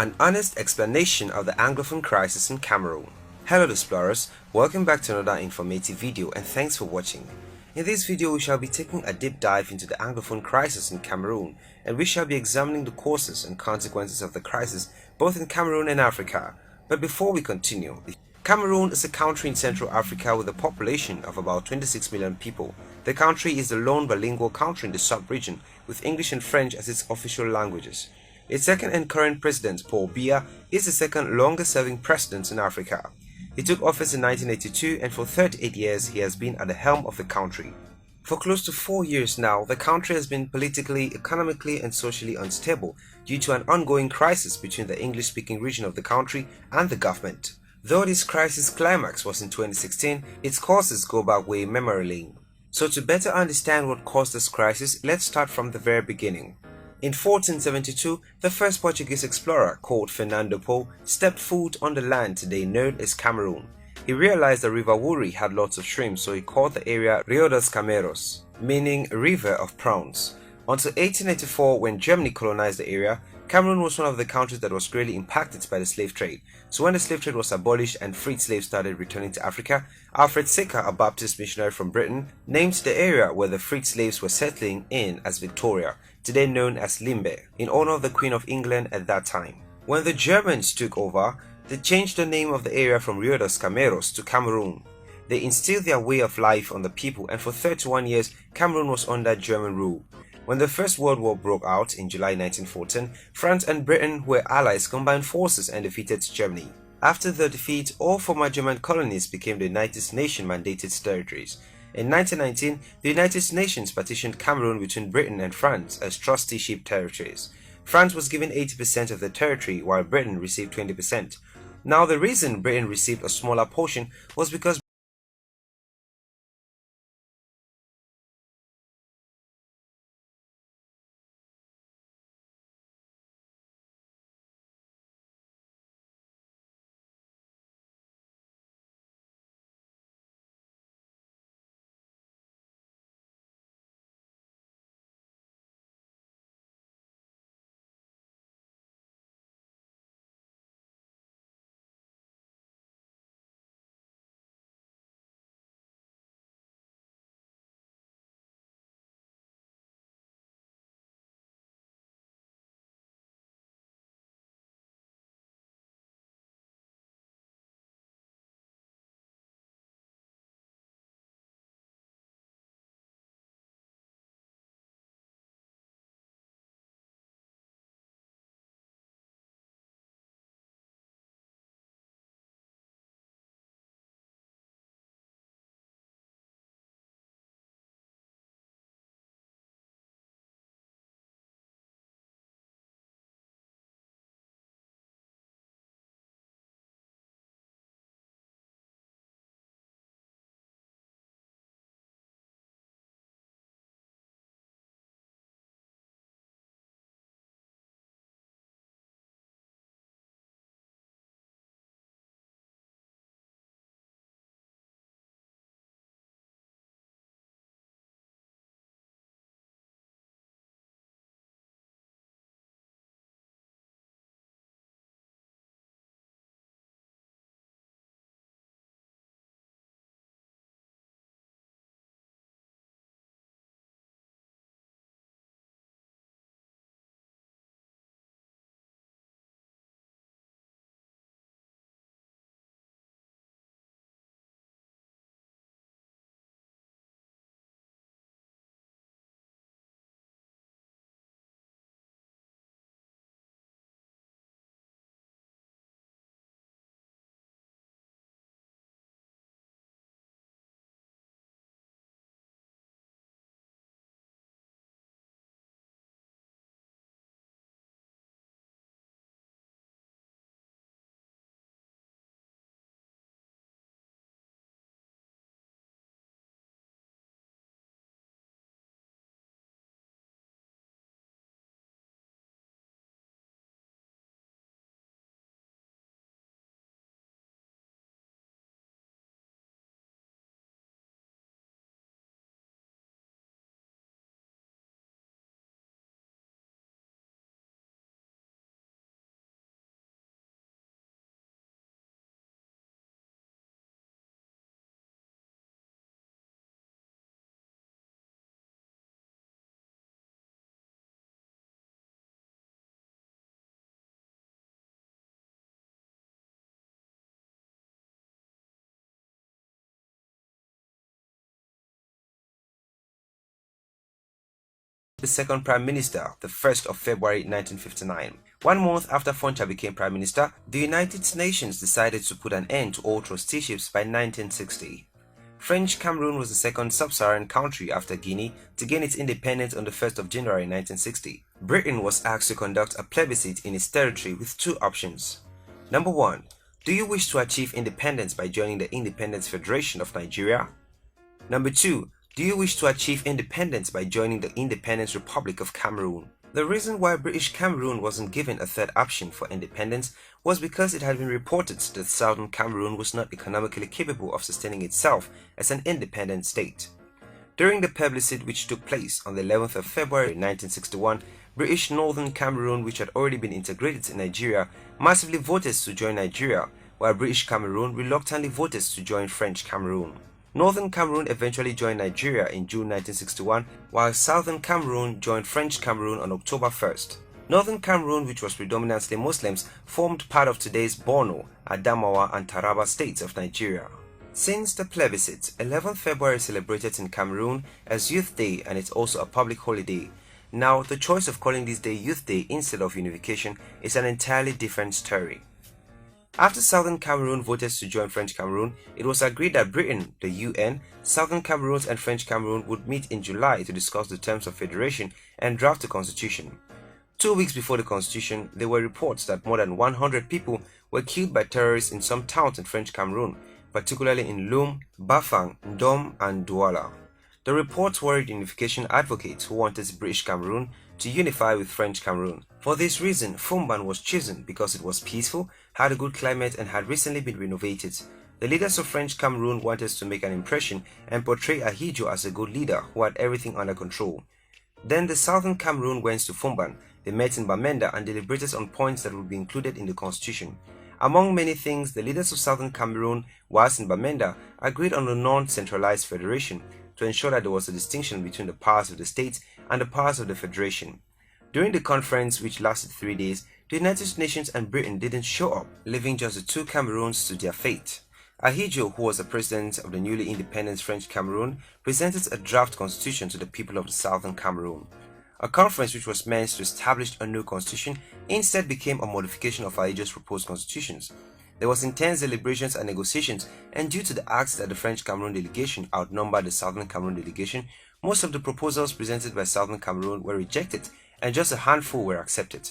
An honest explanation of the Anglophone crisis in Cameroon. Hello explorers, welcome back to another informative video and thanks for watching. In this video we shall be taking a deep dive into the Anglophone crisis in Cameroon, and we shall be examining the causes and consequences of the crisis both in Cameroon and Africa. But before we continue, Cameroon is a country in Central Africa with a population of about 26 million people. The country is the lone bilingual country in the sub-region with English and French as its official languages. Its second and current president, Paul Biya, is the second longest-serving president in Africa. He took office in 1982 and for 38 years he has been at the helm of the country. For close to 4 years now, the country has been politically, economically and socially unstable due to an ongoing crisis between the English-speaking region of the country and the government. Though this crisis climax was in 2016, its causes go back way memory lane. So to better understand what caused this crisis, let's start from the very beginning. In 1472, the first Portuguese explorer, called Fernando Po, stepped foot on the land today known as Cameroon. He realized the river Wouri had lots of shrimp, so he called the area Rio dos Cameros, meaning river of prawns. Until 1884, when Germany colonized the area, Cameroon was one of the countries that was greatly impacted by the slave trade. So when the slave trade was abolished and freed slaves started returning to Africa, Alfred Secker, a Baptist missionary from Britain, named the area where the freed slaves were settling in as Victoria, today known as Limbe, in honor of the Queen of England at that time. When the Germans took over, they changed the name of the area from Rio dos Cameros to Cameroon. They instilled their way of life on the people, and for 31 years Cameroon was under German rule. When the First World War broke out in July 1914, France and Britain, who were allies, combined forces and defeated Germany. After the defeat, all former German colonies became the United Nations mandated territories. In 1919, the United Nations partitioned Cameroon between Britain and France as trusteeship territories. France was given 80% of the territory while Britain received 20%. Now the reason Britain received a smaller portion was because the second Prime Minister, the 1st of February 1959. 1 month after Foncha became Prime Minister, the United Nations decided to put an end to all trusteeships by 1960. French Cameroon was the second sub-Saharan country after Guinea to gain its independence on the 1st of January 1960. Britain was asked to conduct a plebiscite in its territory with two options. Number 1. Do you wish to achieve independence by joining the Independence Federation of Nigeria? Number 2. Do you wish to achieve independence by joining the Independence Republic of Cameroon? The reason why British Cameroon wasn't given a third option for independence was because it had been reported that Southern Cameroon was not economically capable of sustaining itself as an independent state. During the plebiscite which took place on the 11th of February 1961, British Northern Cameroon, which had already been integrated in Nigeria, massively voted to join Nigeria, while British Cameroon reluctantly voted to join French Cameroon. Northern Cameroon eventually joined Nigeria in June 1961, while Southern Cameroon joined French Cameroon on October 1st. Northern Cameroon, which was predominantly Muslims, formed part of today's Borno, Adamawa and Taraba states of Nigeria. Since the plebiscite, 11th February is celebrated in Cameroon as Youth Day, and it's also a public holiday. Now, the choice of calling this day Youth Day instead of unification is an entirely different story. After Southern Cameroon voted to join French Cameroon, it was agreed that Britain, the UN, Southern Cameroon and French Cameroon would meet in July to discuss the terms of federation and draft a constitution. 2 weeks before the constitution, there were reports that more than 100 people were killed by terrorists in some towns in French Cameroon, particularly in Loum, Bafang, Ndom and Douala. The reports worried unification advocates who wanted British Cameroon to unify with French Cameroon. For this reason, Fumban was chosen because it was peaceful, had a good climate and had recently been renovated. The leaders of French Cameroon wanted to make an impression and portray Ahidjo as a good leader who had everything under control. Then the Southern Cameroon went to Fumban. They met in Bamenda and deliberated on points that would be included in the constitution. Among many things, the leaders of Southern Cameroon, whilst in Bamenda, agreed on a non-centralized federation to ensure that there was a distinction between the powers of the states and the powers of the federation. During the conference, which lasted 3 days, the United Nations and Britain didn't show up, leaving just the two Cameroons to their fate. Ahidjo, who was the president of the newly independent French Cameroon, presented a draft constitution to the people of the Southern Cameroon. A conference which was meant to establish a new constitution instead became a modification of Ahidjo's proposed constitutions. There was intense deliberations and negotiations, and due to the fact that the French Cameroon delegation outnumbered the Southern Cameroon delegation, most of the proposals presented by Southern Cameroon were rejected and just a handful were accepted.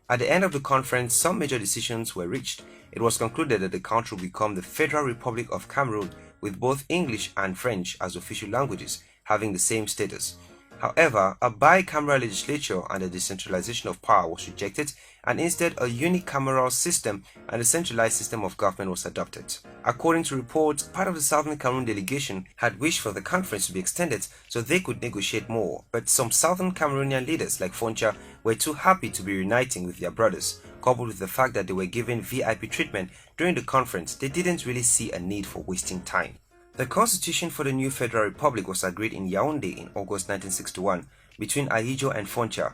At the end of the conference, some major decisions were reached. It was concluded that the country would become the Federal Republic of Cameroon with both English and French as official languages, having the same status. However, a bicameral legislature and the decentralization of power was rejected, and instead a unicameral system and a centralized system of government was adopted. According to reports, part of the Southern Cameroon delegation had wished for the conference to be extended so they could negotiate more, but some Southern Cameroonian leaders like Foncha were too happy to be reuniting with their brothers. Coupled with the fact that they were given VIP treatment during the conference, they didn't really see a need for wasting time. The constitution for the new Federal Republic was agreed in Yaoundé in August 1961 between Ahidjo and Foncha,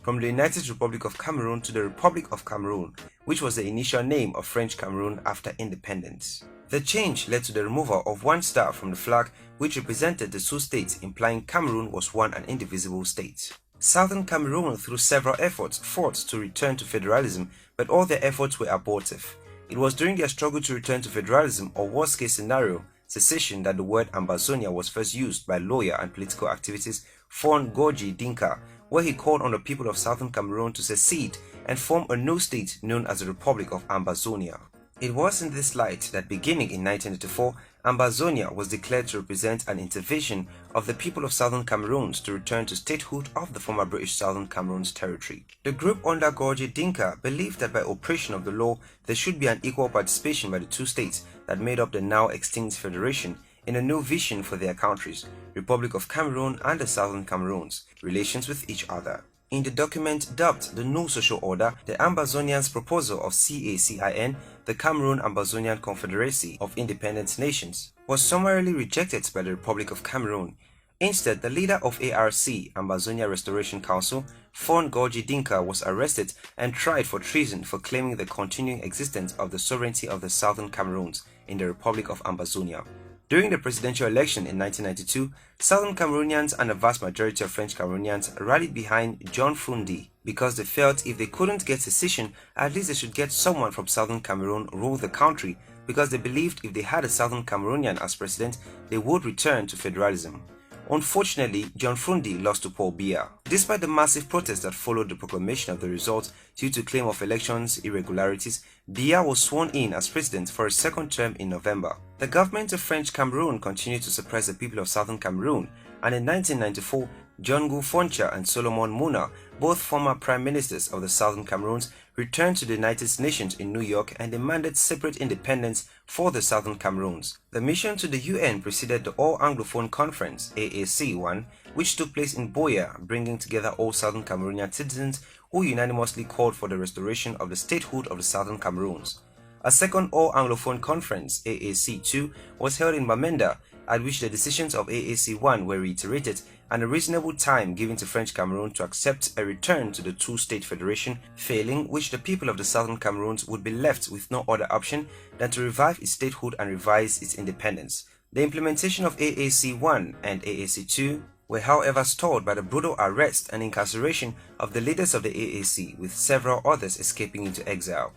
from the United Republic of Cameroon to the Republic of Cameroon, which was the initial name of French Cameroon after independence. The change led to the removal of one star from the flag, which represented the two states, implying Cameroon was one and indivisible state. Southern Cameroon, through several efforts, fought to return to federalism, but all their efforts were abortive. It was during their struggle to return to federalism, or worst-case scenario, secession, that the word Ambazonian was first used by lawyer and political activist Fon Gorgi Dinka, where he called on the people of Southern Cameroon to secede and form a new state known as the Republic of Ambazonia. It was in this light that beginning in 1984, Ambazonia was declared to represent an intervention of the people of Southern Cameroons to return to statehood of the former British Southern Cameroons territory. The group under Gorgi Dinka believed that by operation of the law, there should be an equal participation by the two states that made up the now extinct federation in a new vision for their countries, Republic of Cameroon and the Southern Cameroons, relations with each other. In the document dubbed The New Social Order, the Ambazonians' proposal of CACIN, the Cameroon-Ambazonian Confederacy of Independent Nations, was summarily rejected by the Republic of Cameroon. Instead, the leader of ARC, Ambazonia Restoration Council, Fon Gorgi Dinka, was arrested and tried for treason for claiming the continuing existence of the sovereignty of the Southern Cameroons in the Republic of Ambazonia. During the presidential election in 1992, Southern Cameroonians and a vast majority of French Cameroonians rallied behind John Fundi because they felt if they couldn't get secession, at least they should get someone from Southern Cameroon rule the country, because they believed if they had a Southern Cameroonian as president, they would return to federalism. Unfortunately, John Fundi lost to Paul Biya. Despite the massive protests that followed the proclamation of the results due to claim of elections irregularities, Biya was sworn in as president for a second term in November. The government of French Cameroon continued to suppress the people of Southern Cameroon, and in 1994, John Gu Foncha and Solomon Muna, both former prime ministers of the Southern Cameroons, returned to the United Nations in New York and demanded separate independence for the Southern Cameroons. The mission to the UN preceded the All-Anglophone Conference, AAC-1, which took place in Buea, bringing together all Southern Cameroonian citizens who unanimously called for the restoration of the statehood of the Southern Cameroons. A second All-Anglophone Conference, AAC-2, was held in Bamenda, at which the decisions of AAC-1 were reiterated and a reasonable time given to French Cameroon to accept a return to the two-state federation, failing which the people of the Southern Cameroons would be left with no other option than to revive its statehood and revise its independence. The implementation of AAC-1 and AAC-2 were however stalled by the brutal arrest and incarceration of the leaders of the AAC, with several others escaping into exile.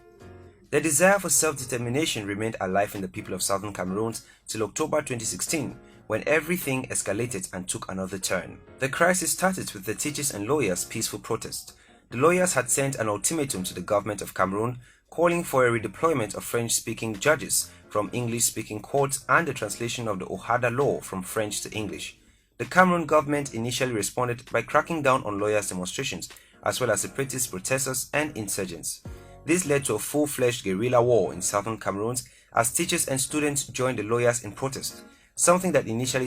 The desire for self-determination remained alive in the people of Southern Cameroon till October 2016, when everything escalated and took another turn. The crisis started with the teachers and lawyers' peaceful protest. The lawyers had sent an ultimatum to the government of Cameroon, calling for a redeployment of French-speaking judges from English-speaking courts and the translation of the Ohada law from French to English. The Cameroon government initially responded by cracking down on lawyers' demonstrations, as well as separatist protesters and insurgents. This led to a full-fledged guerrilla war in Southern Cameroon as teachers and students joined the lawyers in protest, something that initially